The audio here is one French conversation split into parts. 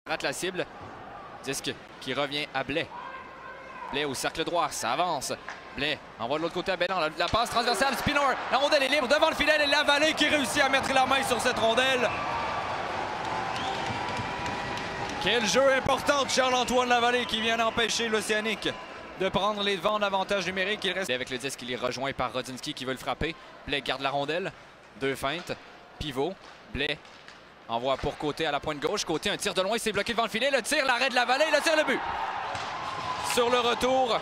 Rate la cible. Disque qui revient à Blais. Blais au cercle droit, ça avance. Blais envoie de l'autre côté à Bellan. La passe transversale, Spinner. La rondelle est libre devant le filet. Et Lavallée qui réussit à mettre la main sur cette rondelle. Quel jeu important de Charles-Antoine Lavallée qui vient d'empêcher l'Océanique de prendre les devants d'avantage numérique. Il reste avec le disque, il est rejoint par Rodzinski qui veut le frapper. Blais garde la rondelle. Deux feintes. Pivot. Blais envoie pour Côté à la pointe gauche. Côté, un tir de loin, c'est bloqué devant le filet. Le tir, l'arrêt de Lavallée, le tir, le but. Sur le retour,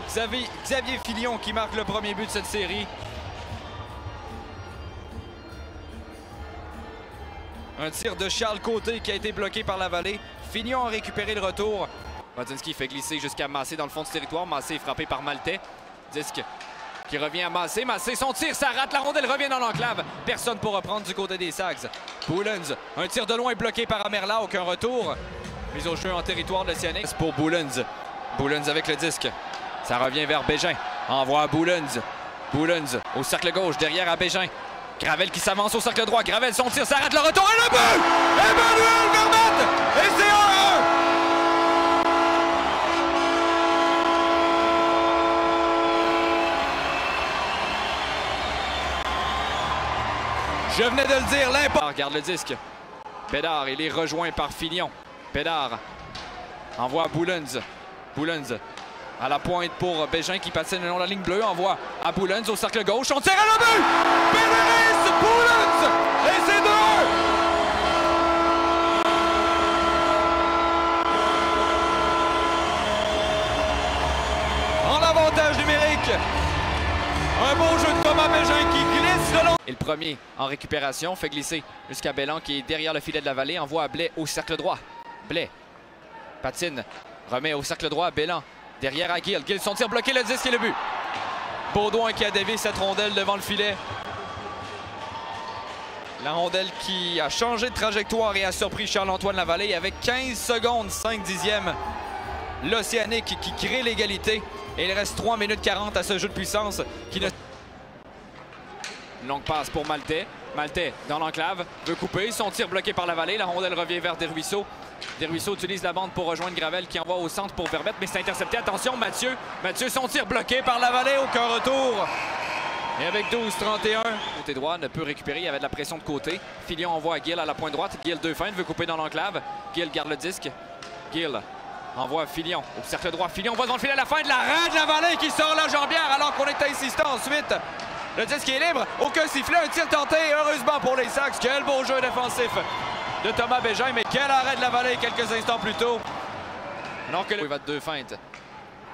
Xavier Filion qui marque le premier but de cette série. Un tir de Charles Côté qui a été bloqué par Lavallée. Filion a récupéré le retour. Rodzinski fait glisser jusqu'à Massé dans le fond du territoire. Massé est frappé par Maltais. Disque qui revient à Massé. Massé, son tir, ça rate. La rondelle revient dans l'enclave. Personne pour reprendre du côté des Sags. Boulens, un tir de loin bloqué par Amerla. Aucun retour. Mise au jeu en territoire de l'Océanique pour Boulens. Boulens avec le disque. Ça revient vers Bégin. Envoie à Boulens. Boulens au cercle gauche, derrière à Bégin. Gravel qui s'avance au cercle droit. Gravel, son tir, ça rate le retour. Et le but! Emmanuel Vermette! Et c'est 1-1! Je venais de le dire, l'impact. Regarde le disque. Bédard, il est rejoint par Filion. Bédard envoie à Boulens. Boulens à la pointe pour Bégin qui patine le long de la ligne bleue. Envoie à Boulens au cercle gauche. On tire à le but! Pénéris! Boulens! Et c'est 2-1! En avantage numérique. Un beau jeu de Thomas Bégin qui glisse le long. Et le premier en récupération fait glisser jusqu'à Bellan qui est derrière le filet de Lavallée. Envoie à Blais au cercle droit. Blais patine, remet au cercle droit à Bellan. Derrière à Gill. Gill, son tir bloqué, le disque et le but. Baudouin qui a dévié cette rondelle devant le filet. La rondelle qui a changé de trajectoire et a surpris Charles-Antoine Lavallée avec 15 secondes, 5 dixièmes. L'Océanique qui crée l'égalité. Et il reste 3 minutes 40 à ce jeu de puissance qui ne... Une longue passe pour Maltais. Maltais dans l'enclave, veut couper. Son tir bloqué par Lavallée. La rondelle revient vers Desruisseaux. Desruisseaux utilise la bande pour rejoindre Gravel qui envoie au centre pour Vermette. Mais c'est intercepté. Attention, Mathieu. Mathieu, son tir bloqué par Lavallée. Aucun retour. Et avec 12-31, côté droit ne peut récupérer. Il y avait de la pression de côté. Filion envoie à Gill à la pointe droite. Gill deux feintes, veut couper dans l'enclave. Gill garde le disque. Gill envoie Filion au cercle droit. Filion va devant le filet à la fin de l'arrêt de Lavallée qui sort la jambière alors qu'on est insistant ensuite. Le disque est libre, aucun sifflet, un tir tenté, heureusement pour les Sags. Quel beau jeu défensif de Thomas Bégin, mais quel arrêt de Lavallée quelques instants plus tôt. Alors que il va de deux feintes.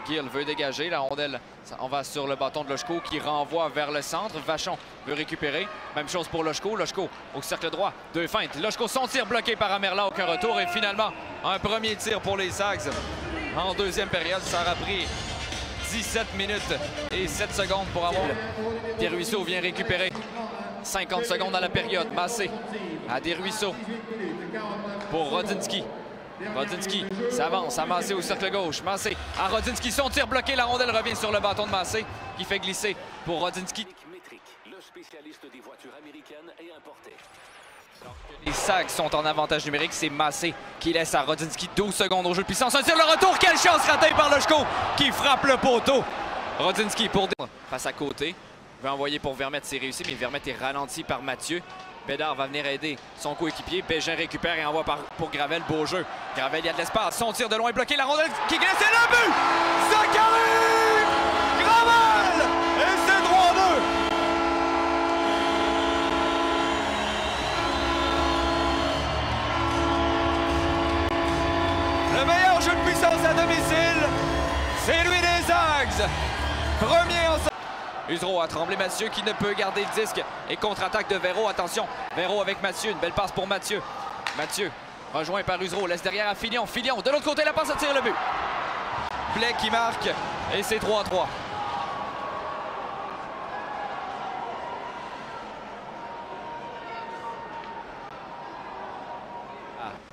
Gill veut dégager, la rondelle, on va sur le bâton de Lochko qui renvoie vers le centre. Vachon veut récupérer, même chose pour Lochko. Lochko au cercle droit, deux feintes. Lochko, son tir bloqué par Amerla, aucun retour. Et finalement, un premier tir pour les Sags. En deuxième période, ça aura pris 17 minutes et 7 secondes pour avoir. Desruisseaux vient récupérer. 50 secondes à la période. Massé à Desruisseaux pour Rodzinski. Rodzinski s'avance à Massé au cercle gauche. Massé à Rodzinski. Son tir bloqué. La rondelle revient sur le bâton de Massé qui fait glisser pour Rodzinski. Le spécialiste des voitures américaines et importées. Les Sags sont en avantage numérique. C'est Massé qui laisse à Rodzinski 12 secondes au jeu de puissance. Un tir le retour. Quelle chance ratée par Lochko qui frappe le poteau. Rodzinski pour face à Côté. Veut envoyer pour Vermette. C'est réussi, mais Vermette est ralenti par Mathieu. Bédard va venir aider son coéquipier. Bégin récupère et envoie pour Gravel. Beau jeu. Gravel, il y a de l'espace. Son tir de loin est bloqué. La rondelle qui glisse. Et le but! Zachary Gravel! Et c'est 3-2. Le meilleur jeu de puissance à domicile, c'est lui des Sags. Premier en... Usereau a tremblé Mathieu qui ne peut garder le disque. Et contre-attaque de Véro, attention. Véro avec Mathieu, une belle passe pour Mathieu. Mathieu, rejoint par Usereau, laisse derrière à Filion. Filion, de l'autre côté, la passe, tire le but. Blais qui marque, et c'est 3-3.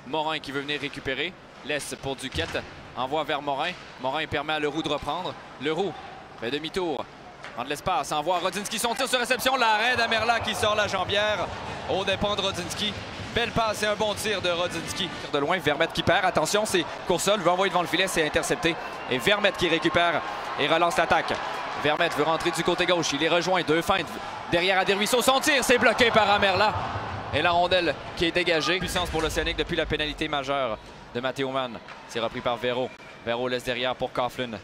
Morin qui veut venir récupérer. Laisse pour Duquette. Envoie vers Morin. Morin permet à Leroux de reprendre. Leroux fait demi-tour. Prend de l'espace. Envoie Rodzinski son tir sur réception. L'arrêt d'Amerla qui sort la jambière. Au dépend de Rodzinski. Belle passe et un bon tir de Rodzinski. De loin, Vermette qui perd. Attention, c'est Coursol veut envoyer devant le filet, c'est intercepté. Et Vermette qui récupère et relance l'attaque. Vermette veut rentrer du côté gauche. Il est rejoint. 2 feintes derrière Adir-Ruisseau. Son tir, c'est bloqué par Amerla. Et la rondelle qui est dégagée. Puissance pour l'Océanique depuis la pénalité majeure de Matteo Mann. C'est repris par Véro. Véro laisse derrière pour Coughlin.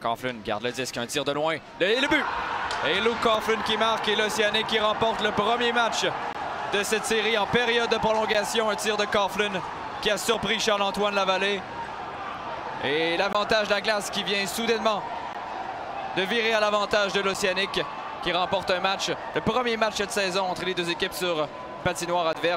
Coughlin garde le disque. Un tir de loin. Et le but! Et Luke Coughlin qui marque et l'Océanique qui remporte le premier match de cette série en période de prolongation. Un tir de Coughlin qui a surpris Charles-Antoine Lavallée. Et l'avantage de la glace qui vient soudainement de virer à l'avantage de l'Océanique qui remporte un match, le premier match cette saison entre les deux équipes sur patinoire adverse.